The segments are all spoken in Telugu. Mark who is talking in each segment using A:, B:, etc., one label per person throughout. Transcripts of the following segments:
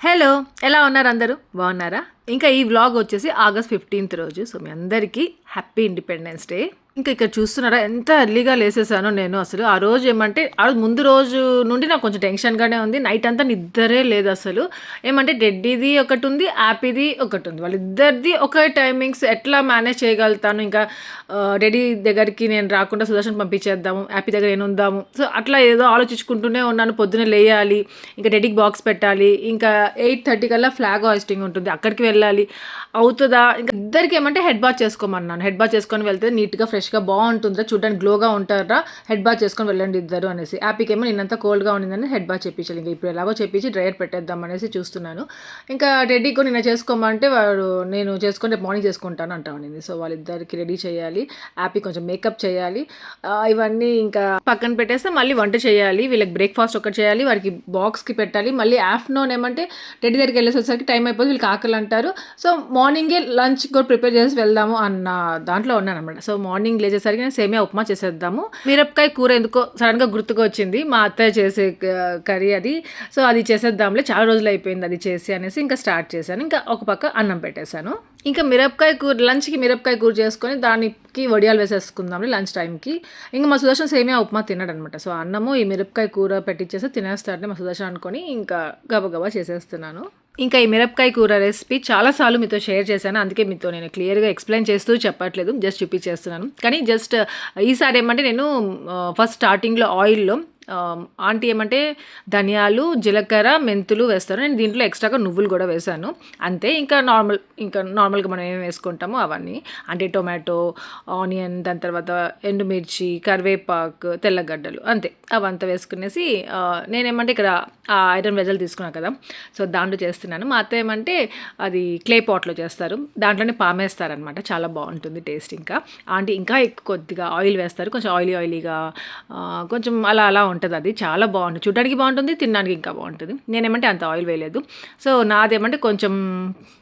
A: హలో! ఎలా ఉన్నారు అందరూ? బాగున్నారా? ఇంకా ఈ వ్లాగ్ వచ్చేసి ఆగస్ట్ 15th రోజు. సో, మీ అందరికీ హ్యాపీ ఇండిపెండెన్స్ డే. ఇంకా ఇక్కడ చూస్తున్నారా ఎంత ఎర్లీగా లేసేసానో నేను అసలు. ఆ రోజు ఏమంటే ఆ రోజు ముందు రోజు నుండి నాకు కొంచెం టెన్షన్‌గానే ఉంది. నైట్ అంతా నిద్రే లేదసలు. ఏమంటే డెడ్డీది ఒకటుంది, యాపీది ఒకటుంది. వాళ్ళిద్దరిది ఒకే టైమింగ్స్ ఎట్లా మేనేజ్ చేయగలుగుతాను. ఇంకా డెడీ దగ్గరికి నేను రాకుండా సుదర్శన్ పంపించేద్దాము, యాపీ దగ్గర నేనుందాము. సో, అట్లా ఏదో ఆలోచించుకుంటూనే ఉన్నాను. పొద్దున్నే లేయాలి, ఇంకా డెడీకి బాక్స్ పెట్టాలి, ఇంకా 8:30 కల్లా ఫ్లాగ్ హాయిస్టింగ్ ఉంటుంది, అక్కడికి వెళ్ళాలి. అవుతదా? ఇంకా ఇద్దరికి ఏమంటే హెడ్ బాత్ చేసుకోమన్నాను. హెడ్ బాత్ చేసుకొని వెళ్తే నీట్‌గా ఫ్రెష్‌గా బాగుంటుందిరా, చూడడానికి గ్లోగా ఉంటారా, హెడ్ బాత్ చేసుకొని వెళ్ళండి ఇద్దరు అనేసి. హ్యాపీకేమో నిన్నంతా కోల్డ్గా ఉండిందని హెడ్ బాత్ చేయించాలి. ఇంకా ఇప్పుడు ఎలాగో చేపించి డ్రైయర్ పెట్టేద్దాం అనేసి చూస్తున్నాను. ఇంకా రెడీ కూడా నిన్న చేసుకోమంటే వాడు నేను చేసుకొని రేపు మార్నింగ్ చేసుకుంటాను అంటా ఉండింది. సో, వాళ్ళిద్దరికి రెడీ చేయాలి, హ్యాపీ కొంచెం మేకప్ చేయాలి. ఇవన్నీ ఇంకా పక్కన పెట్టేస్తే మళ్ళీ వంట చేయాలి. వీళ్ళకి బ్రేక్ఫాస్ట్ ఒకటి చేయాలి, వారికి బాక్స్కి పెట్టాలి. మళ్ళీ ఆఫ్టర్నూన్ ఏమంటే రెడీ దగ్గరికి వెళ్ళేసరికి టైం అయిపోతుంది, వీళ్ళకి ఆకలి అంటారు. సో, మార్నింగే లంచ్ కూడా ప్రిపేర్ చేసి వెళ్దాము అన్న దాంట్లో ఉన్నాను అనమాట. సో, మార్నింగ్ లేచేసరికి నేను సేమియా ఉప్మా చేసేద్దాము. మిరపకాయ కూర ఎందుకో సడన్గా గుర్తుకు వచ్చింది, మా అత్తయ్య చేసే కర్రీ అది. సో, అది చేసేద్దాంలే, చాలా రోజులు అయిపోయింది అది చేసి అనేసి ఇంకా స్టార్ట్ చేశాను. ఇంకా ఒక పక్క అన్నం పెట్టేశాను. ఇంకా మిరపకాయ కూర, లంచ్కి మిరపకాయ కూర చేసుకొని దానికి వడియాలు వేసేసుకుందాంలే లంచ్ టైంకి. ఇంకా మా సుదర్శన్ సేమియా ఉప్మా తిన్నాడు అనమాట. సో, అన్నము ఈ మిరపకాయ కూర పెట్టించేస్తే తినేస్తాడని మా సుదర్శన్ అనుకొని ఇంకా గబగబా చేసేస్తున్నాను. ఇంకా ఈ మిరపకాయ కూర రెసిపీ చాలాసార్లు మీతో షేర్ చేశాను, అందుకే మీతో నేను క్లియర్గా ఎక్స్ప్లెయిన్ చేస్తూ చెప్పట్లేదు, జస్ట్ చూపించేస్తున్నాను. కానీ జస్ట్ ఈసారి ఏమంటే నేను ఫస్ట్ స్టార్టింగ్లో ఆయిల్లో ఆంటీ ఏమంటే ధనియాలు, జీలకర్ర, మెంతులు వేస్తారు. నేను దీంట్లో ఎక్స్ట్రాగా నువ్వులు కూడా వేశాను అంతే. ఇంకా నార్మల్గా మనం ఏమేమి వేసుకుంటామో అవన్నీ, అంటే టొమాటో, ఆనియన్, దాని తర్వాత ఎండుమిర్చి, కరివేపాకు, తెల్లగడ్డలు అంతే, అవంతా వేసుకునేసి నేనేమంటే ఇక్కడ ఐరన్ వెజల్ తీసుకున్నాను కదా, సో దాంట్లో చేస్తున్నాను. మా అత్త ఏమంటే అది క్లే పాట్లో చేస్తారు, దాంట్లోనే పామేస్తారనమాట, చాలా బాగుంటుంది టేస్ట్. ఇంకా ఆంటీ ఇంకా కొద్దిగా ఆయిల్ వేస్తారు, కొంచెం ఆయిలీగా, కొంచెం అలా ఉంటుంది. అది చాలా బాగుంటుంది, చూడడానికి బాగుంటుంది, తినడానికి ఇంకా బాగుంటుంది. నేనేమంటే అంత ఆయిల్ వేయలేదు. సో, నాదేమంటే కొంచెం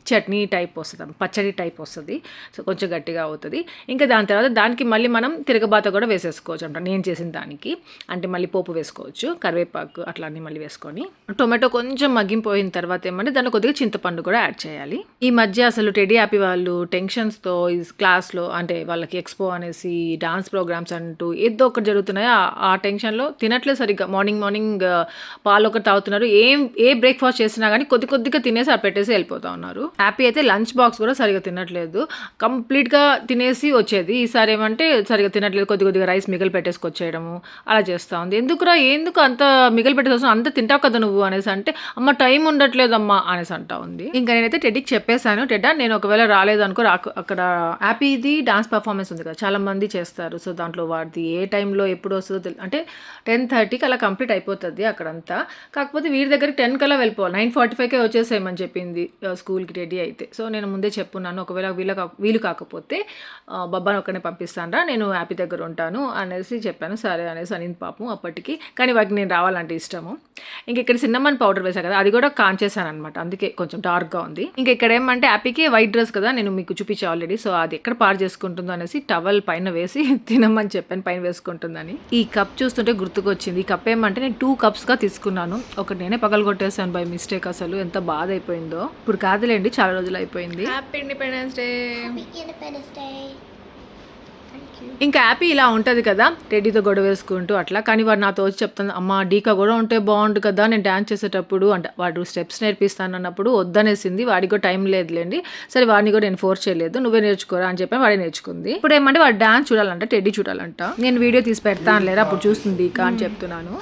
A: చట్నీ టైప్ వస్తుంది, పచ్చడి టైప్ వస్తుంది. సో, కొంచెం గట్టిగా అవుతుంది. ఇంకా దాని తర్వాత దానికి మళ్ళీ మనం తిరగబాత కూడా వేసేసుకోవచ్చు అంట, నేను చేసిన దానికి. అంటే మళ్ళీ పోపు వేసుకోవచ్చు, కరివేపాకు అట్లా అన్నీ మళ్ళీ వేసుకొని, టొమాటో కొంచెం మగ్గిపోయిన తర్వాత ఏమంటే దాంట్లో కొద్దిగా చింతపండు కూడా యాడ్ చేయాలి. ఈ మధ్య అసలు టెడీ హ్యాపీ వాళ్ళు టెన్షన్స్తో ఈ క్లాస్లో, అంటే వాళ్ళకి ఎక్స్పో అనేసి డాన్స్ ప్రోగ్రామ్స్ అంటూ ఏదో ఒకటి జరుగుతున్నాయో ఆ టెన్షన్లో తినట్లేదు సరిగ్గా. మార్నింగ్ పాలు ఒకటి తాగుతున్నారు, ఏ బ్రేక్ఫాస్ట్ చేసినా కానీ కొద్దిగా తినేసి పెట్టేసి వెళ్ళిపోతూ ఉన్నారు. హ్యాపీ అయితే లంచ్ బాక్స్ కూడా సరిగ్గా తినట్లేదు, కంప్లీట్గా తినేసి వచ్చేది. ఈసారి ఏమంటే సరిగ్గా తినట్లేదు, కొద్దిగా రైస్ మిగిలి పెట్టేసుకొచ్చేయడము అలా చేస్తూ ఉంది. ఎందుకు అంత మిగిలి పెట్టేసి అంత తింటావు కదా నువ్వు అనేసి అంటే, అమ్మ టైం ఉండట్లేదమ్మా అనేసి అంటా ఉంది. ఇంకా నేనైతే టెడ్డీకి చెప్పేశాను, టెడ్డా నేను ఒకవేళ రాలేదనుకో, అక్కడ హ్యాపీది డాన్స్ పర్ఫార్మెన్స్ ఉంది కదా, చాలా మంది చేస్తారు. సో, దాంట్లో వాడిది ఏ టైంలో ఎప్పుడు వస్తుందో అంటే 10:30కి అలా కంప్లీట్ అయిపోతుంది అక్కడంతా. కాకపోతే వీరి దగ్గరికి 10 కల్లా వెళ్ళిపోవాలి, 9:45కే వచ్చేసేయమని చెప్పింది స్కూల్కి రెడీ అయితే. సో, నేను ముందే చెప్పున్నాను, ఒకవేళ వీలు కాకపోతే బబ్బాని ఒక్కనే పంపిస్తానరా, నేను హ్యాపీ దగ్గర ఉంటాను అనేసి చెప్పాను. సరే అనేసి అనింది పాపం అప్పటికి. కానీ వాటికి నేను రావాలంటే ఇష్టము. ఇంక ఇక్కడ సిన్నమన్ పౌడర్ వేసాను కదా, అది కూడా కాంచేసాను అనమాట, అందుకే కొంచెం డార్క్గా ఉంది. ఇంకా ఇక్కడ ఏమంటే హ్యాపీకి వైట్ డ్రెస్ కదా, నేను మీకు చూపించా ఆల్రెడీ. సో, అది ఎక్కడ పాడు చేసుకుంటుందో అనేసి టవల్ పైన వేసి తినమని చెప్పాను, పైన వేసుకుంటుందని. ఈ కప్ చూస్తుంటే గుర్తుకొచ్చింది. ఈ కప్ ఏమంటే నేను 2 కప్స్గా తీసుకున్నాను, ఒకటి నేనే పగలగొట్టేసాను బై మిస్టేక్. అసలు ఎంత బాధ అయిపోయిందో. ఇప్పుడు కాదులేండి, చాలా రోజులు అయిపోయింది. Happy independence day. ఇంకా హ్యాపీ ఇలా ఉంటుంది కదా, రెడీతో గొడవ వేసుకుంటూ అట్లా. కానీ వాడు నాతో వచ్చి చెప్తాను, అమ్మ డీకా కూడా ఉంటే బాగుండు కదా, నేను డ్యాన్స్ చేసేటప్పుడు అంటే వాడు స్టెప్స్ నేర్పిస్తాను అన్నప్పుడు వద్దనేసింది. వాడికి కూడా టైం లేదులేండి, సరే వాడిని కూడా నేను ఫోర్స్ చేయలేదు, నువ్వే నేర్చుకోరా అని చెప్పి వాడే నేర్చుకుంది. ఇప్పుడు ఏమంటే వాడు డ్యాన్స్ చూడాలంట, టెడ్డీ చూడాలంట. నేను వీడియో తీసి పెడతాను లేరా, అప్పుడు చూస్తుంది డీకా అని చెప్తున్నాను.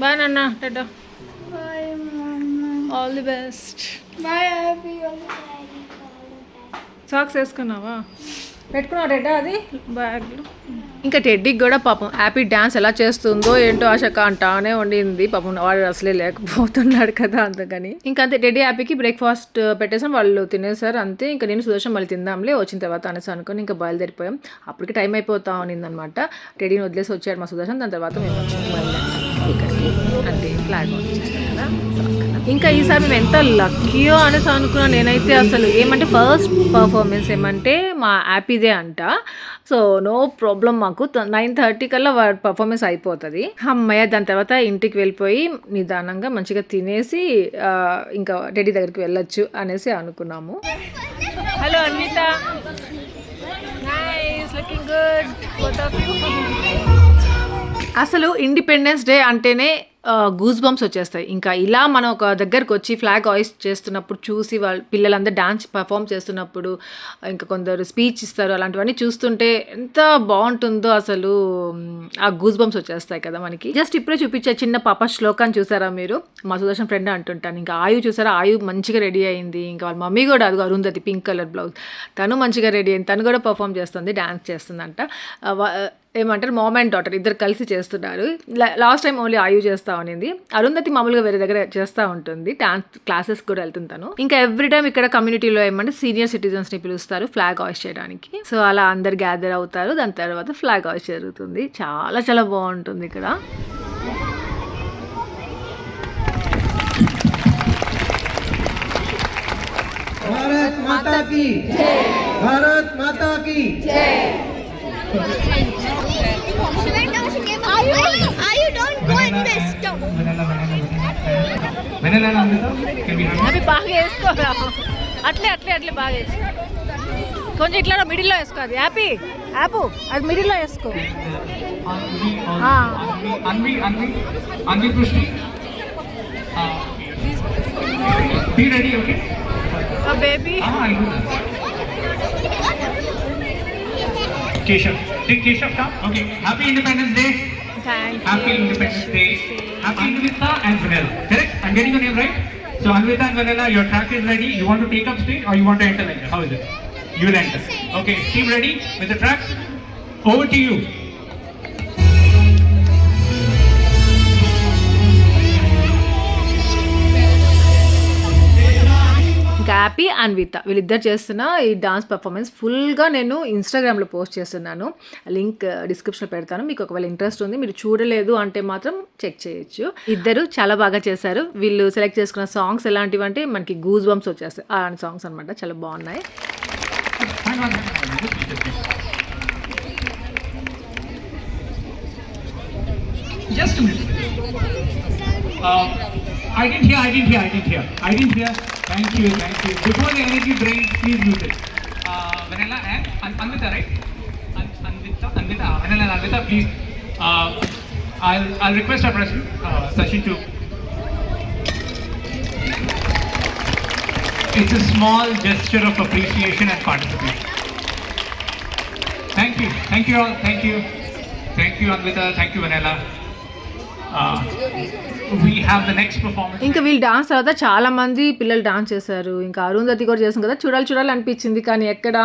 A: బాయ్ నాన్న, టెడ్డా, ఆల్ ది బెస్ట్. సాక్స్ వేసుకున్నావా, పెట్టుకున్నావు టెడ్డా అది బ్యాగ్లో. ఇంకా టెడ్డీకి కూడా పాపం హ్యాపీ డ్యాన్స్ ఎలా చేస్తుందో ఏంటో ఆశక అంటానే ఉండింది. పాపం వాడు అసలే లేకపోతున్నాడు కదా, అందుకని. ఇంకా అంతే, టెడ్డీ హ్యాపీకి బ్రేక్ఫాస్ట్ పెట్టేసాం, వాళ్ళు తినేసారు అంతే. ఇంకా నేను సుదర్శన్ మళ్ళీ తిందాంలే వచ్చిన తర్వాత అనేసి అనుకుని ఇంకా బయలుదేరిపోయాం. అప్పటికి టైం అయిపోతా ఉన్నిందనమాట. టెడ్డీని వదిలేసి వచ్చాడు మా సుదర్శన్, దాని తర్వాత మేము వచ్చాము బయలుదేరాం ఇక్కడికి, అంటే ఫ్లాగ్ వచ్చేసాం కదా. ఇంకా ఈసారి మేము ఎంత లక్కీయో అనేసి అనుకున్నాను నేనైతే. అసలు ఏమంటే ఫస్ట్ పర్ఫార్మెన్స్ ఏమంటే మా యాపీదే అంట. సో నో ప్రాబ్లం, మాకు 9:30 కల్లా పర్ఫార్మెన్స్ అయిపోతుంది. అమ్మయ్య, దాని తర్వాత ఇంటికి వెళ్ళిపోయి నిదానంగా మంచిగా తినేసి ఇంకా డాడీ దగ్గరికి వెళ్ళొచ్చు అనేసి అనుకున్నాము. Hello Anvitha, nice, looking good both of you. అసలు ఇండిపెండెన్స్ డే అంటేనే గూస్ బంప్స్ వచ్చేస్తాయి. ఇంకా ఇలా మనం ఒక దగ్గరకు వచ్చి ఫ్లాగ్ హాయిస్ట్ చేస్తున్నప్పుడు చూసి పిల్లలందరూ డాన్స్ పర్ఫామ్ చేస్తున్నప్పుడు, ఇంకా కొందరు స్పీచ్ ఇస్తారు, అలాంటివన్నీ చూస్తుంటే ఎంత బాగుంటుందో అసలు. ఆ గూస్ బంప్స్ వచ్చేస్తాయి కదా మనకి. జస్ట్ ఇప్పుడే చూపించే చిన్న పాప శ్లోకాన్ని చూసారా మీరు? మా సుదర్శన్ ఫ్రెండ్ అంటుంటాను. ఇంకా ఆయు చూసారా? ఆయు మంచిగా రెడీ అయింది. ఇంకా వాళ్ళ మమ్మీ కూడా, అది అరుంధతి పింక్ కలర్ బ్లౌజ్, తను మంచిగా రెడీ అయింది. తను కూడా పర్ఫామ్ చేస్తుంది, డాన్స్ చేస్తుందంట. ఏమంటారు, మామ్ అండ్ డాటర్ ఇద్దరు కలిసి చేస్తున్నారు. లాస్ట్ టైం ఓన్లీ ఆయు చేస్తా ఉన్నింది. అరుంధతి మామూలుగా వేరే దగ్గర చేస్తూ ఉంటుంది, డాన్స్ క్లాసెస్ కూడా వెళ్తుంటాను. ఇంకా ఎవ్రీ టైం ఇక్కడ కమ్యూనిటీలో ఏమంటే సీనియర్ సిటిజన్స్ని పిలుస్తారు ఫ్లాగ్ హాయిస్ట్ చేయడానికి. సో అలా అందరు గ్యాదర్ అవుతారు, దాని తర్వాత ఫ్లాగ్ హాయిస్ట్ జరుగుతుంది. చాలా చాలా బాగుంటుంది ఇక్కడ.
B: భారత్ మాతా కీ జై, భారత్ మాతా కీ జై.
A: అవి బాగా వేసుకోరా, అట్లే అట్లే అట్లే బాగా వేసుకో. కొంచెం ఇట్లా మిడిల్లో వేసుకో. అది యాపీ యాపు, అది మిడిల్లో వేసుకో. Baby
B: Keshav. Did Keshav come? Okay. Happy Independence Day.
A: Thank you.
B: Happy Independence Day. Happy Anvita and Vanilla. Correct? I'm getting your name right? So Anvita and Vanilla, your track is ready. You want to take up stage or you want to enter like that? How is it? You will enter. Okay. Team ready with the track? Over to you.
A: ఇంకా హ్యాపీ అన్విత వీళ్ళిద్దరు చేస్తున్న ఈ డాన్స్ పర్ఫార్మెన్స్ ఫుల్గా నేను ఇన్స్టాగ్రామ్లో పోస్ట్ చేస్తున్నాను. లింక్ డిస్క్రిప్షన్లో పెడతాను. మీకు ఒకవేళ ఇంట్రెస్ట్ ఉంది, మీరు చూడలేదు అంటే మాత్రం చెక్ చేయొచ్చు. ఇద్దరు చాలా బాగా చేశారు. వీళ్ళు సెలెక్ట్ చేసుకున్న సాంగ్స్ ఎలాంటివి అంటే మనకి గూస్ బంప్స్ వచ్చేస్తాయి, అలాంటి సాంగ్స్ అనమాట. చాలా బాగున్నాయి.
B: Just a minute. I didn't hear. Thank you. Before the energy drains, please mute it. Vanilla and Anvita, right? Anvita, Vanilla and Anvita, please. I'll request our president, Sachin, to. It's a small gesture of appreciation and participation. Thank you all. Thank you Anvita. Thank you Vanilla. We have the next performance.
A: ఇంకా వీళ్ళు డాన్స్ తర్వాత చాలా మంది పిల్లలు డాన్స్ చేశారు. ఇంకా అరుంధతి కూడా చేసాం కదా, చూడాలి అనిపించింది, కానీ ఎక్కడ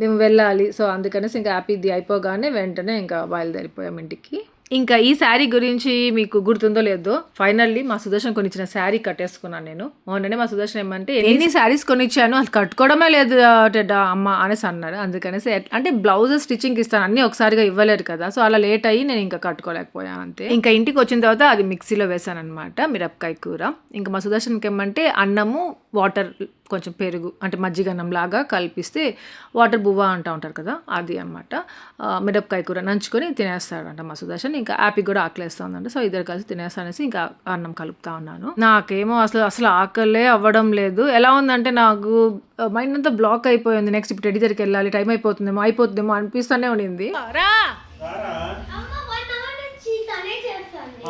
A: మేము వెళ్ళాలి. సో అందుకనేసి ఇంకా హ్యాపీది అయిపోగానే వెంటనే ఇంకా బయలుదేరిపోయాం ఇంటికి. ఇంకా ఈ శారీ గురించి మీకు గుర్తుందో లేదో, ఫైనల్లీ మా సుదర్శన్ కొనిచ్చిన శారీ కట్టేసుకున్నాను నేను. మొన్ననే మా సుదర్శన్ ఏమంటే ఎన్ని శారీస్ కొనిచ్చాను, అది కట్టుకోవడమే లేదు అమ్మ అనేసి అన్నారు. అందుకనేసి అంటే బ్లౌజెస్ స్టిచ్చింగ్ ఇస్తాను, అన్నీ ఒకసారిగా ఇవ్వలేరు కదా. సో అలా లేట్ అయ్యి నేను ఇంకా కట్టుకోలేకపోయాను అంతే. ఇంకా ఇంటికి వచ్చిన తర్వాత అది మిక్సీలో వేసాను అనమాట, మిరపకాయ కూర. ఇంకా మా సుదర్శన్కి ఏమంటే అన్నము, వాటర్, కొంచెం పెరుగు అంటే మజ్జిగన్నం లాగా కలిపిస్తే వాటర్ బువ్వ అంటూ ఉంటారు కదా, అది అనమాట. మిరపకాయ కూర నంచుకొని తినేస్తాడంట మా సుదర్శన్. ఇంకా యాపీ కూడా ఆకలేస్తుందంట. సో ఇద్దరు కలిసి తినేస్తానేసి ఇంకా అన్నం కలుపుతా ఉన్నాను. నాకేమో అసలు ఆకలే అవ్వడం లేదు. ఎలా ఉందంటే నాకు మైండ్ అంతా బ్లాక్ అయిపోయింది. నెక్స్ట్ ఇప్పుడు రెడీ దగ్గరికి వెళ్ళాలి, టైం అయిపోతుందేమో అనిపిస్తూనే ఉండింది.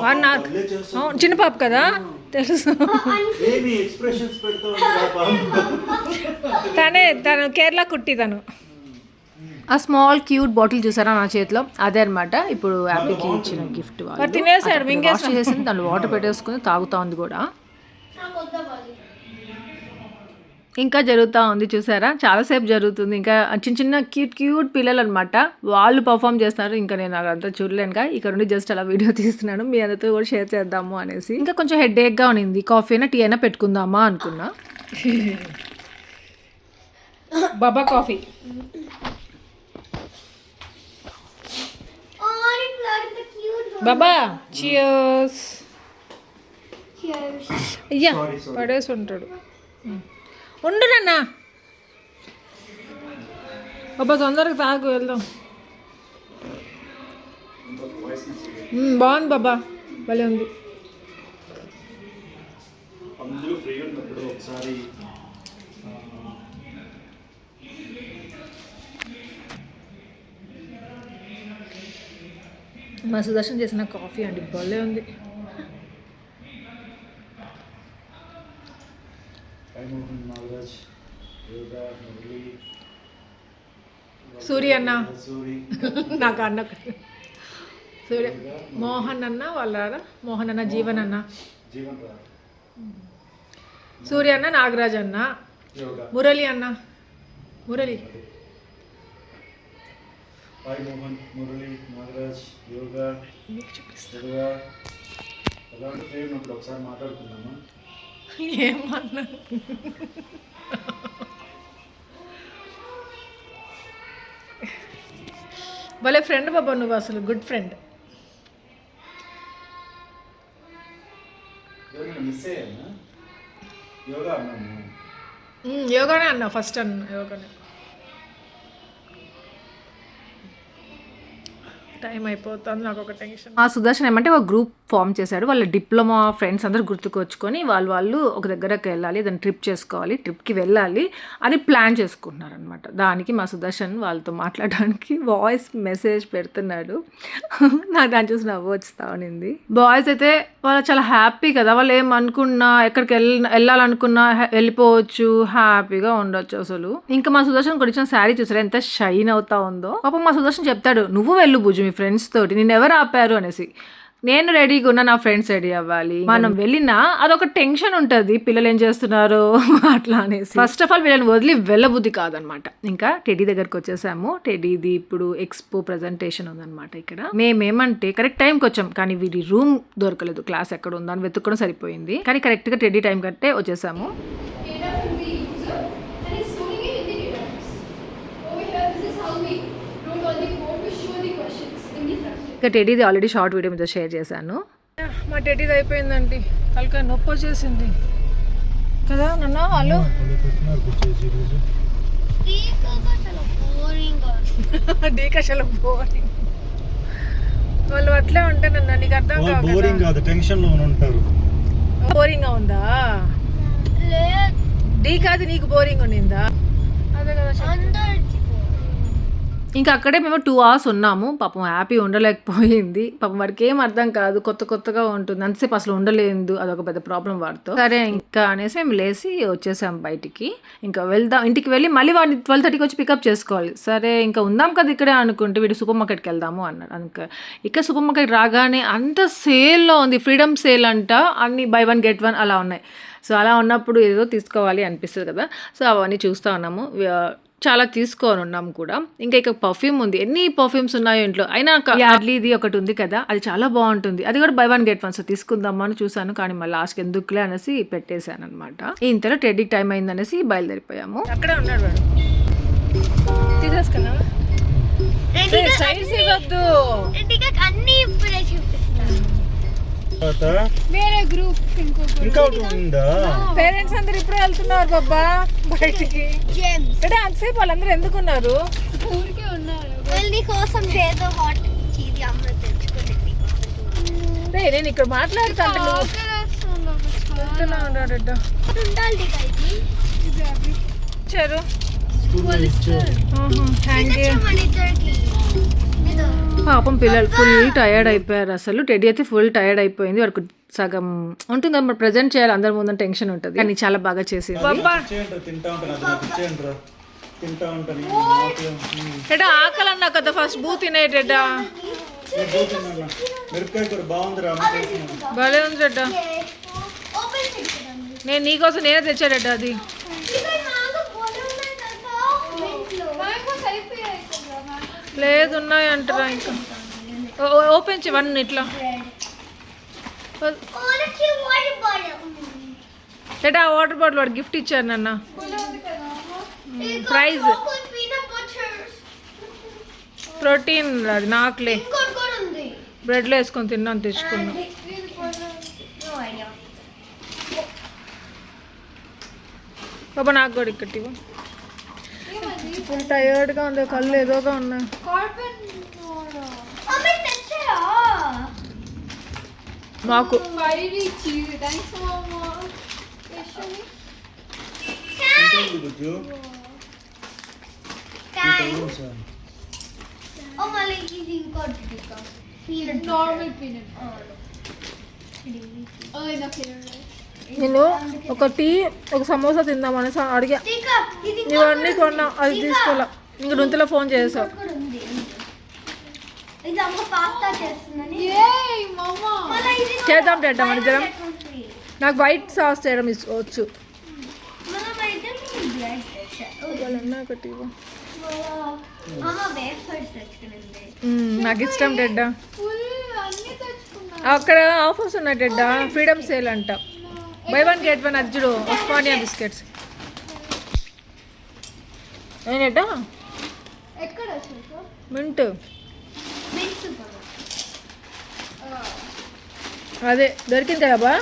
A: 1 hour చిన్న పాప కదా తెలుసు. తను కేరళ కుట్టి. తను ఆ స్మాల్ క్యూట్ బాటిల్ చూసారా నా చేతిలో, అదే అనమాట ఇప్పుడు హ్యాపీకి ఇచ్చిన గిఫ్ట్. తినేసాడు, వాష్ చేసేసింది, దాంట్లో వాటర్ పెట్టేసుకుని తాగుతా ఉంది కూడా. ఇంకా జరుగుతూ ఉంది చూసారా, చాలాసేపు జరుగుతుంది. ఇంకా చిన్న క్యూట్ పిల్లలు అనమాట, వాళ్ళు పర్ఫామ్ చేస్తున్నారు. ఇంకా నేను అదంతా చూడలేనుగా, ఇక్కడ నుండి జస్ట్ అలా వీడియో తీస్తున్నాను, మీ అందరితో కూడా షేర్ చేద్దాము అనేసి. ఇంకా కొంచెం హెడేక్గా ఉన్నింది, కాఫీ అయినా టీ అయినా పెట్టుకుందామా అనుకున్నా. బాబా కాఫీ. బాబా చియర్స్. అయ్యా పడేసి ఉంటాడు. ఉండు నాన్న, అబ్బా తొందరగా తాగు వెళ్దాం. బాగుంది బాబా, భలే ఉంది.
C: అందరూ ఫ్రీ ఉన్నప్పుడు ఒకసారి
A: మా సుదర్శన్ చేసిన కాఫీ అండి, భలే ఉంది.
C: మోహన్ నాగరాజ్, యోగా, మురళి,
A: సూర్య అన్న,
C: సూరి,
A: నాకు అన్న సూర్య, మోహన్ అన్న వాళ్ళ మోహన్ అన్న, జీవన్ అన్న,
C: జీవన్ రా,
A: సూర్య అన్న, నాగరాజ్ అన్న,
C: యోగా,
A: మురళి అన్న, మురళి,
C: సాయి మోహన్, మురళి, నాగరాజ్, యోగా, యోగా. అలాంటి ఫ్రీ ఉన్నప్పుడు ఒకసారి మాట్లాడుకుందామా?
A: ఏమన్నా భలే ఫ్రెండ్ బాబా నువ్వు, అసలు గుడ్ ఫ్రెండ్.
C: ఎవరైనా మిస్ అయ్యానా? యోగా అన్నాను.
A: యోగానే అన్నా ఫస్ట్, అన్న యోగానే. టైం అయిపోతుంది, నాకు ఒక టెన్షన్. ఆ సుదర్శన్ ఏమంటే ఒక గ్రూప్ ఫామ్ చేశాడు. వాళ్ళ డిప్లొమా ఫ్రెండ్స్ అందరూ గుర్తుకొచ్చుకొని వాళ్ళు ఒక దగ్గరకు వెళ్ళాలి, దాన్ని ట్రిప్ చేసుకోవాలి, ట్రిప్కి వెళ్ళాలి అని ప్లాన్ చేసుకుంటున్నారు అనమాట. దానికి మా సుదర్శన్ వాళ్ళతో మాట్లాడడానికి వాయిస్ మెసేజ్ పెడుతున్నాడు. నాకు దాన్ని చూసి నవ్వు వస్తూ ఉన్నింది. బాయ్స్ అయితే వాళ్ళు చాలా హ్యాపీ కదా, వాళ్ళు ఏమనుకున్నా ఎక్కడికి వెళ్ళాలనుకున్నా వెళ్ళిపోవచ్చు, హ్యాపీగా ఉండొచ్చు అసలు. ఇంకా మా సుదర్శన్ కూడా ఇచ్చిన శారీ చూసారా ఎంత షైన్ అవుతా ఉందో. పాపం మా సుదర్శన్ చెప్తాడు, నువ్వు వెళ్ళు బుజ్జు మీ ఫ్రెండ్స్ తోటి, నేను ఎవరు ఆపారు అనేసి. నేను రెడీగా ఉన్నా, నా ఫ్రెండ్స్ రెడీ అవ్వాలి. మనం వెళ్ళినా అదొక టెన్షన్ ఉంటుంది, పిల్లలు ఏం చేస్తున్నారు అట్లా అనేసి. ఫస్ట్ ఆఫ్ ఆల్ వీళ్ళని వదిలి వెళ్ళబుద్ధి కాదనమాట. ఇంకా టెడ్డీ దగ్గరకు వచ్చేసాము. టెడ్డీది ఇప్పుడు ఎక్స్పో ప్రెజెంటేషన్ ఉందన్నమాట. ఇక్కడ మేమేమంటే కరెక్ట్ టైంకి వచ్చాం, కానీ వీడి రూమ్ దొరకలేదు, క్లాస్ ఎక్కడ ఉందని వెతుక్కడం సరిపోయింది. కానీ కరెక్ట్గా టెడ్డీ టైం కట్టే వచ్చేసాము. ఇంకా టెడ్డీది ఆల్రెడీ షార్ట్ వీడియో మీద షేర్ చేశాను. మా టెడ్డీది అయిపోయిందండి, తలకాయ నొప్పి వచ్చేసింది కదా నన్ను. వాళ్ళు డీకషలో బోరింగ్, వాళ్ళు అట్లే ఉంటారు నన్ను, నీకు అర్థం కాదు.
C: బోరింగ్ కాదు, టెన్షన్ లో ఉంటారు.
A: బోరింగ్ ఉందా? డీ కాదు, నీకు బోరింగ్ ఉన్నిందా? అదే కదా. ఇంకా అక్కడే మేము 2 hours ఉన్నాము. పాపం హ్యాపీ ఉండలేకపోయింది. పాపం వాడికి ఏం అర్థం కాదు, కొత్తగా ఉంటుంది, అంతసేపు అసలు ఉండలేదు, అదొక పెద్ద ప్రాబ్లం వాడితో. సరే ఇంకా అనేసి మేము లేచి వచ్చేసాం బయటికి. ఇంకా వెళ్దాం, ఇంటికి వెళ్ళి మళ్ళీ వాడిని 12:30కి వచ్చి పికప్ చేసుకోవాలి. సరే ఇంకా ఉందాం కదా ఇక్కడే అనుకుంటే వీడు సూపర్ మార్కెట్కి వెళ్దాము అన్నాడు. ఇక్కడ సూపర్ మార్కెట్ రాగానే అంత సేల్లో ఉంది, ఫ్రీడమ్ సేల్ అంట, అన్ని buy 1 get 1 అలా ఉన్నాయి. సో అలా ఉన్నప్పుడు ఏదో తీసుకోవాలి అనిపిస్తుంది కదా. సో అవన్నీ చూస్తూ ఉన్నాము, చాలా తీసుకొని ఉన్నాం కూడా. ఇంకా పర్ఫ్యూమ్ ఉంది, ఎన్ని పర్ఫ్యూమ్స్ ఉన్నాయో ఇంట్లో. అయినా యాడ్లీది ఒకటి ఉంది కదా, అది చాలా బాగుంటుంది, అది కూడా buy 1 get 1. సో తీసుకుందామా అని చూసాను, కానీ మళ్ళీ లాస్ట్కి ఎందుకులే అనేసి పెట్టేశాను అనమాట. ఇంతలో టెడ్డీకి టైం అయిందనేసి బయలుదేరిపోయాము. అక్కడే ఉన్నాడు వాడు, తీసేసుకున్నా వేరే గ్రూప్ పేరెంట్స్ అందరు ఇప్పుడే వెళ్తున్నారు బాబా బయటికి. అంతసేపు వాళ్ళందరూ ఎందుకున్నారు?
D: ఊరికే ఉన్నారు. కోసం ఏదో హాట్ చీజ్ అమ్మ తెచ్చుకోండి.
A: నేను ఇక్కడ మాట్లాడుతాను. పాపం పిల్లలు ఫుల్ టయర్డ్ అయిపోయారు అసలు. టెడ్డీ అయితే ఫుల్ టయర్డ్ అయిపోయింది. వాడికి సగం ఉంటుంది కదా, ప్రజెంట్ చేయాలి అందరి ముందు టెన్షన్ ఉంటుంది, కానీ చాలా బాగా చేసింది. ఎడా ఆకలి అన్నా కదా, ఫస్ట్ బూ తినేటెడ్డా. భలే ఉంది రెడ్డా, నేను నీకోసం నేనే తెచ్చాడట అది. లేదు ఉన్నాయి అంటారా, ఇంకా ఓపెన్ చే 1 ఇట్లా. ఏటా వాటర్ బాటిల్ వాడు గిఫ్ట్ ఇచ్చారు నాన్న, ప్రైజ్ ప్రోటీన్, అది నాకులే బ్రెడ్లో వేసుకొని తిన్నాను, తెచ్చుకున్నా. బాబా నాకు కూడా ఇక్కటి ఫుల్ టైర్డ్గా ఉంది, కళ్ళు ఏదోగా ఉన్నాయి.
D: మమ్మీ తెచ్చాయా?
A: మాకు
D: ఓ మళ్ళీ ఇది ఇంకోటి
E: normal peanut. Oh, it's okay.
A: నేను ఒక టీ ఒక సమోసా తిందామని అడిగా, ఇవన్నీ కొన్నా, అది తీసుకోవాలా. ఇంక ఇంతలో ఫోన్ చేసావు.
D: ఇది అమ్మ పాస్తా చేస్తుందని.
E: Yay, mama.
D: మళ్ళీ ఇది
A: చేద్దాం టెడ్డా మన ఇద్దరం. నాకు వైట్ సాస్ చేయడం వచ్చు.
D: మనం అయితే బ్లడ్ తెచ్చా.
A: ఒకటి
D: అమ్మ వేఫర్స్ తెచ్చుకునింది.
A: నాకు ఇష్టం టెడ్డా.
E: Full అన్ని తెచ్చుకున్నా.
A: అక్కడ ఆఫర్స్ ఉన్నాయి టెడ్డా, ఫ్రీడమ్ సేల్ అంట. బై 1 get 1 అర్జుడు ఉస్మానియా బిస్కెట్స్. ఏంటా
E: ఎక్కడ వచ్చావు?
A: మింట్
D: మిక్స్
A: అదే దొరికింది కదా బా.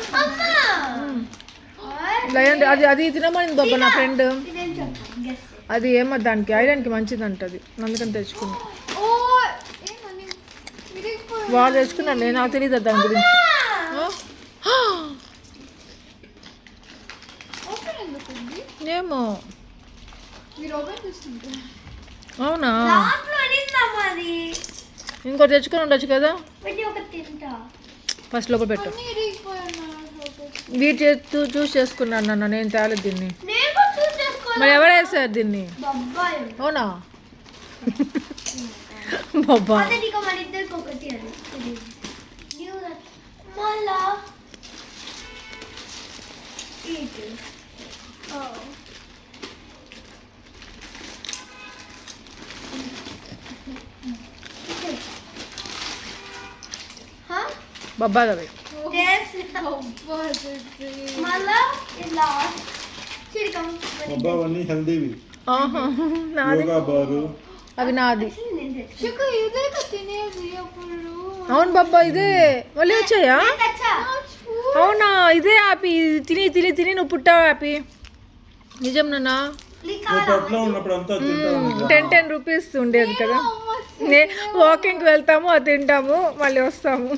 A: లయన్ అది అది తినమని బాబా నా ఫ్రెండ్.
D: ఇదేం చెప్పు గెస్.
A: అది ఏమో దానికి ఐరన్కి మంచిది అంటది, అందుకని తెచ్చుకున్నా.
E: Oh, ఏమని? విరిగిపోయింది.
A: వాళ్ళు తెచ్చుకున్నాను, నేను నాకు తెలియదు దాని గురించి.
E: ఓపెన్ ఎందుకు ఉంది?
A: ఏమో
E: మీరు ఓపెన్ చేస్తుంటే
A: అవునా,
D: లాస్ట్లో అనిందమ్మా అది.
A: ఇంకోటి తెచ్చుకొని ఉండొచ్చు కదా.
D: పెట్టి ఒక తింటా.
A: ఫస్ట్ లోపల పెట్టు.
E: అన్ని విరిగిపోయాను.
A: వీటి చేస్తూ చూస్ చేసుకున్నాను నాన్న, నేను తేలేదు దీన్ని.
D: నేను కూడా చూస్ చేసుకోవాలి.
A: మరి ఎవరు వేసారు దీన్ని?
D: బొబ్బాయి.
A: అవునా బాబా.
D: అదే నీకు మన ఇద్దరికి ఒకటి అది. ఇది. న్యూ మళ్ళా ఇది. హా?
A: బాబా అవి
D: Yes. మళ్ళా ఇలా చిరికం.
C: అబ్బా అవన్నీ హెల్దీవి.
A: నాది,
C: యోగా బారు.
A: అవి నాది.
D: నేను తెచ్చా.
E: శుకు ఇదే తినేది అప్పుడు.
A: అవును బాబా, ఇదే మళ్ళీ వచ్చాయా?
D: తెచ్చా.
A: అవునా, ఇదే హ్యాపీ. తిని తిని తిని నువ్వు పుట్టావు హ్యాపీ. నిజం నాన్న.
C: పొట్టలో ఉన్నప్పుడు అంతా తింటాను.
A: 10 రూపీస్ ఉండేది కదా. వాకింగ్కి వెళ్తాము, అది తింటాము, మళ్ళీ వస్తాము.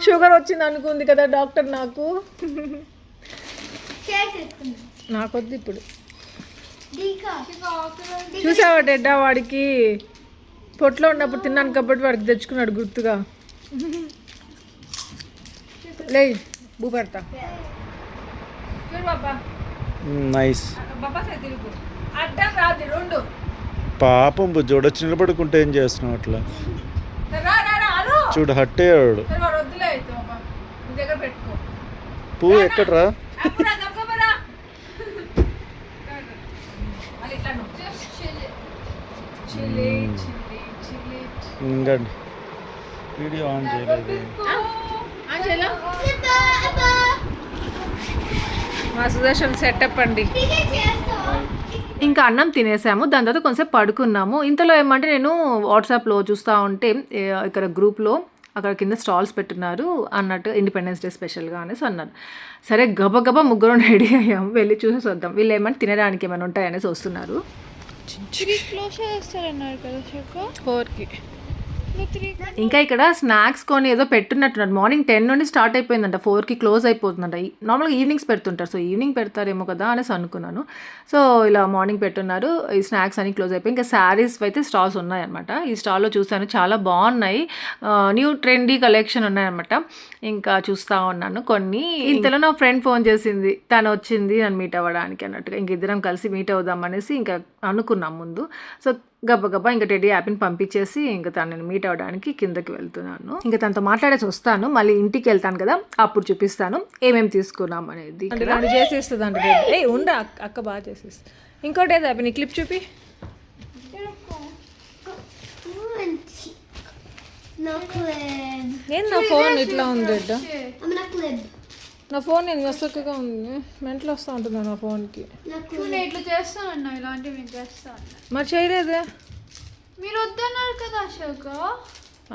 A: షుగర్ వచ్చింది అనుకుంది కదా డాక్టర్ నాకు.
D: షేర్ చేసుకుందాం.
A: నాకొద్దు ఇప్పుడు.
D: దీకా.
A: చూసావా డెడ్డా, వాడికి పొట్లో ఉన్నప్పుడు తిన్నాను కాబట్టి వాడికి తెచ్చుకున్నాడు గుర్తుగా. లే బూ పెడతా.
C: నైస్.
A: అడ్డం రాదు రెండు.
C: పాపం బుజ్జోడు నిలబడుకుంటే ఏం చేస్తున్నావు అట్లా? చూడు హట్టేవాడు.
A: వద్దులే అయితే బాబా, నీ దగ్గర పెట్టుకో.
C: పువ్వు ఎక్కడరా? ఇంకండి వీడియో ఆన్ చేయలేదు.
A: మా సుదర్శన్ సెటప్ అండి.
D: దీకా చేస్తావా?
A: ఇంకా అన్నం తినేసాము, దాని తర్వాత కొంచెం పడుకున్నాము. ఇంతలో ఏమంటే నేను వాట్సాప్లో చూస్తూ ఉంటే ఇక్కడ గ్రూప్లో అక్కడ కింద స్టాల్స్ పెట్టున్నారు అన్నట్టు, ఇండిపెండెన్స్ డే స్పెషల్గా అనేసి అన్నారు. సరే గబగబా ముగ్గురం రెడీ అయ్యాము, వెళ్ళి చూసేసి వద్దాం. వీళ్ళు ఏమంటే తినడానికి ఏమైనా ఉంటాయనేసి వస్తున్నారు.
E: 3 క్లోజ్ చేస్తారన్నారు కదా శుకు.
A: 4కి.
E: 3
A: ఇంకా ఇక్కడ స్నాక్స్ కొని ఏదో పెట్టున్నట్టున్నారు. మార్నింగ్ 10 నుండి స్టార్ట్ అయిపోయిందంట, 4కి క్లోజ్ అయిపోతుందంట. నార్మల్గా ఈవినింగ్స్ పెడుతుంటారు, సో ఈవినింగ్ పెడతారేమో కదా అనేసి అనుకున్నాను. సో ఇలా మార్నింగ్ పెట్టున్నారు. ఈ స్నాక్స్ అని క్లోజ్ అయిపోయి ఇంకా శారీస్ అయితే స్టాల్స్ ఉన్నాయన్నమాట. ఈ స్టాల్లో చూసాను, చాలా బాగున్నాయి, న్యూ ట్రెండీ కలెక్షన్ ఉన్నాయన్నమాట. ఇంకా చూస్తూ ఉన్నాను కొన్ని. ఇంతలో నా ఫ్రెండ్ ఫోన్ చేసింది, తను వచ్చింది నన్ను మీట్ అవ్వడానికి అన్నట్టుగా. ఇంక ఇద్దరం కలిసి మీట్ అవుదాం అనేసి ఇంకా అనుకున్నాం ముందు. సో గబగబా ఇంకా టెడ్డీ యాప్ని పంపించేసి ఇంకా తనని మీట్ అవ్వడానికి కిందకి వెళ్తున్నాను. ఇంకా తనతో మాట్లాడేసి వస్తాను, మళ్ళీ ఇంటికి వెళ్తాను కదా, అప్పుడు చూపిస్తాను ఏమేమి తీసుకున్నాం అనేది. అంటే నన్ను చేసేస్తుంది అంటే, ఏ ఉండ అక్క బాగా చేసేస్తుంది. ఇంకోటి ఏదో నీ క్లిప్ చూపి. నేను నా ఫోన్ ఇట్లా ఉంది, నా ఫోన్ నేను వస్తగా ఉంది, మెంటల్ వస్తూ ఉంటుంది నా ఫోన్కి.
E: నేను ఇట్లా చేస్తానన్నా, ఇలాంటివి నేను చేస్తాను.
A: మరి చేయలేదే,
E: మీరు వద్దన్నారు కదా అశోక్.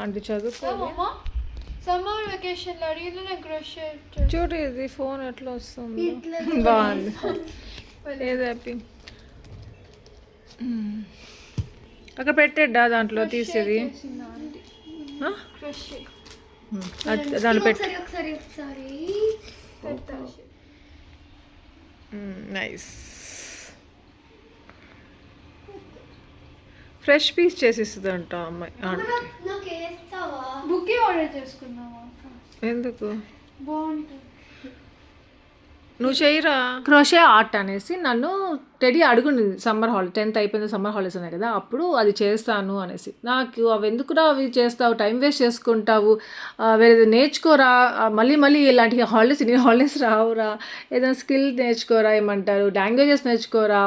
A: అంటే చదువుకో.
E: సమ్మర్ వెకేషన్లో అడిగితే నేను క్రష్
A: చూడు ఇది ఫోన్ ఎట్లా వస్తుంది, బాగుంది. ఏది హ్యాపీ అక్కడ పెట్టేడ్డా దాంట్లో తీసేది ఆ? దాంట్లో పెట్టు
D: ఒకసారి
A: నైస్ ఫ్రెష్ పీస్ చేసిస్తుందంట అమ్మాయి ఆంటీ
D: నాకు వేస్తావా?
E: బుక్కే ఆర్డర్ చేసుకున్నావా?
A: ఎందుకు
E: బాగుంటుంది.
A: నువ్వు చేయరా క్రోషే ఆర్ట్ అనేసి నన్ను టెడీ అడుగుంది సమ్మర్ హాలిడే 10th అయిపోయింది సమ్మర్ హాలిడేస్ ఉన్నాయి కదా అప్పుడు అది చేస్తాను అనేసి నాకు అవి ఎందుకురా అవి చేస్తావు టైం వేస్ట్ చేసుకుంటావు వేరేది నేర్చుకోరా మళ్ళీ ఇలాంటి హాలిడేస్ ఇన్ని హాలిడేస్ రావురా ఏదైనా స్కిల్ నేర్చుకోరా ఏమంటారు లాంగ్వేజెస్ నేర్చుకోరా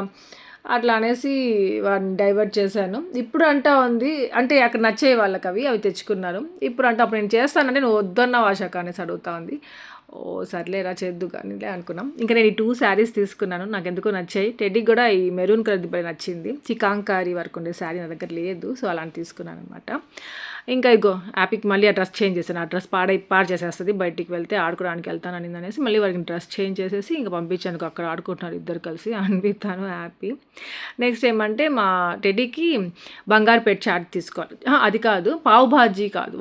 A: అట్లా అనేసి వాడిని డైవర్ట్ చేశాను ఇప్పుడు అంటా ఉంది అంటే అక్కడ నచ్చే వాళ్ళకి అవి తెచ్చుకున్నారు ఇప్పుడు అంటే అప్పుడు నేను చేస్తానంటే నువ్వు వద్దన్నావు ఆశక అనేసి అడుగుతా ఉంది ఓ సర్లేరా చేద్దు కానీలే అనుకున్నాం ఇంకా నేను ఈ 2 శారీస్ తీసుకున్నాను నాకు ఎందుకో నచ్చాయి టెడ్డీకి కూడా ఈ మెరూన్ కలర్ దిబ్బ నచ్చింది చికాంకారీ వర్క్ ఉండే శారీ నా దగ్గర లేదు సో అలాంటి తీసుకున్నాను అనమాట ఇంకా ఇగో యాపీకి మళ్ళీ ఆ డ్రెస్ చేంజ్ చేశాను ఆ డ్రెస్ పాడు చేసేస్తుంది బయటికి వెళ్తే ఆడుకోవడానికి వెళ్తాను అని అనేసి మళ్ళీ వారికి డ్రెస్ చేంజ్ చేసేసి ఇంకా పంపించాను అక్కడ ఆడుకుంటున్నారు ఇద్దరు కలిసి అనిపిస్తాను హ్యాపీ నెక్స్ట్ ఏమంటే మా టెడ్డీకి బంగారుపేట చాట్ తీసుకోవాలి అది కాదు పావు భాజీ కాదు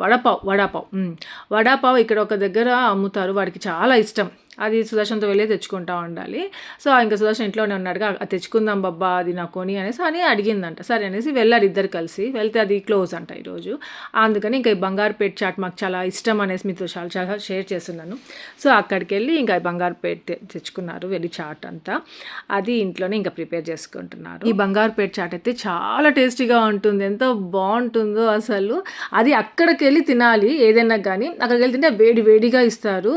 A: వడాపావ్ ఇక్కడ ఒక దగ్గర అమ్ముతారు వాడికి చాలా ఇష్టం అది సుదర్శన్తో వెళ్ళి తెచ్చుకుంటా ఉండాలి సో ఇంకా సుదర్శన్ ఇంట్లోనే ఉన్నాడుగా అది తెచ్చుకుందాం బాబా అది నాకు కొని అని అడిగిందంట సరే అనేసి వెళ్ళారు ఇద్దరు కలిసి వెళ్తే అది క్లోజ్ అంట ఈరోజు అందుకని ఇంకా ఈ బంగారుపేట చాట్ మాకు చాలా ఇష్టం అనేసి మీతో చాలా షేర్ చేస్తున్నాను సో అక్కడికి వెళ్ళి ఇంకా బంగారుపేట తెచ్చుకున్నారు వెళ్ళి చాట్ అంతా అది ఇంట్లోనే ఇంకా ప్రిపేర్ చేసుకుంటున్నారు ఈ బంగారుపేట చాట్ అయితే చాలా టేస్టీగా ఉంటుంది ఎంతో బాగుంటుందో అసలు అది అక్కడికి వెళ్ళి తినాలి ఏదైనా కానీ అక్కడికి వెళ్ళి తింటే వేడిగా ఇస్తారు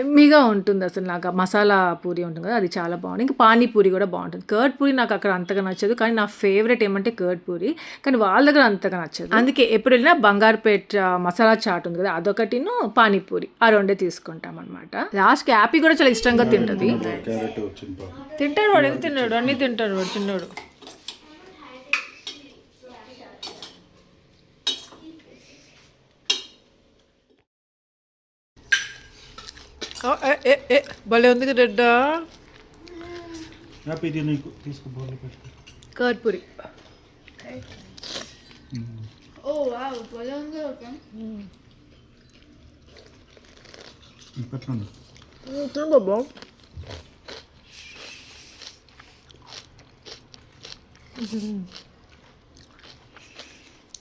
A: ఎమ్మిగా ఉంటుంది అసలు నాకు మసాలా పూరి ఉంటుంది కదా అది చాలా బాగుంది ఇంకా పానీపూరి కూడా బాగుంటుంది కర్డ్ పూరి నాకు అక్కడ అంతగా నచ్చదు కానీ నా ఫేవరెట్ ఏమంటే కర్డ్ పూరి కానీ వాళ్ళ దగ్గర అంతగా నచ్చదు అందుకే ఎప్పుడు వెళ్ళినా బంగారుపేట మసాలా చాట్ ఉంది కదా అదొకటిను పానీపూరి ఆ రెండే తీసుకుంటాం అనమాట లాస్ట్కి యాపీ కూడా చాలా ఇష్టంగా తింటుంది
C: క్యారెట్ వచ్చింది పాపం.
A: తింటాడు వాడు ఎంత తిన్నాడు అన్నీ తింటాడు వాడు చిన్నాడు భలే ఉంది రెడ్డా
C: హ్యాపీ ఇది నీకు తీసుకో బౌల్లో పెట్టుకో.
A: కర్డ్ పూరి
E: ఓ వావ్, భలే ఉంది. ఓకే,
C: పెట్టండి.
A: బాబా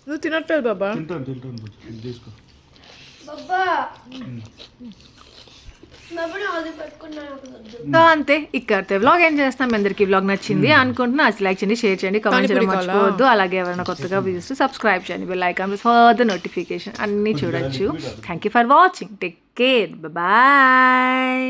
A: నువ్వు తినట్లేదు బాబా
C: తింటాను ఇది తీసుకో.
D: బాబా అది పెట్టుకున్నాను.
A: సో అంతే ఇక్కడ వ్లాగ్ ఏం చేస్తాం మీ అందరికి వ్లాగ్ నచ్చింది అనుకుంటున్నా లైక్ చేయండి షేర్ చేయండి కామెంట్ చేయడం మర్చిపోవద్దు అలాగే ఎవరైనా కొత్తగా విజిట్ సబ్స్క్రైబ్ చేయండి బెల్ ఐకాన్ ఫర్దర్ నోటిఫికేషన్ అన్నీ చూడొచ్చు thank you for watching take care bye.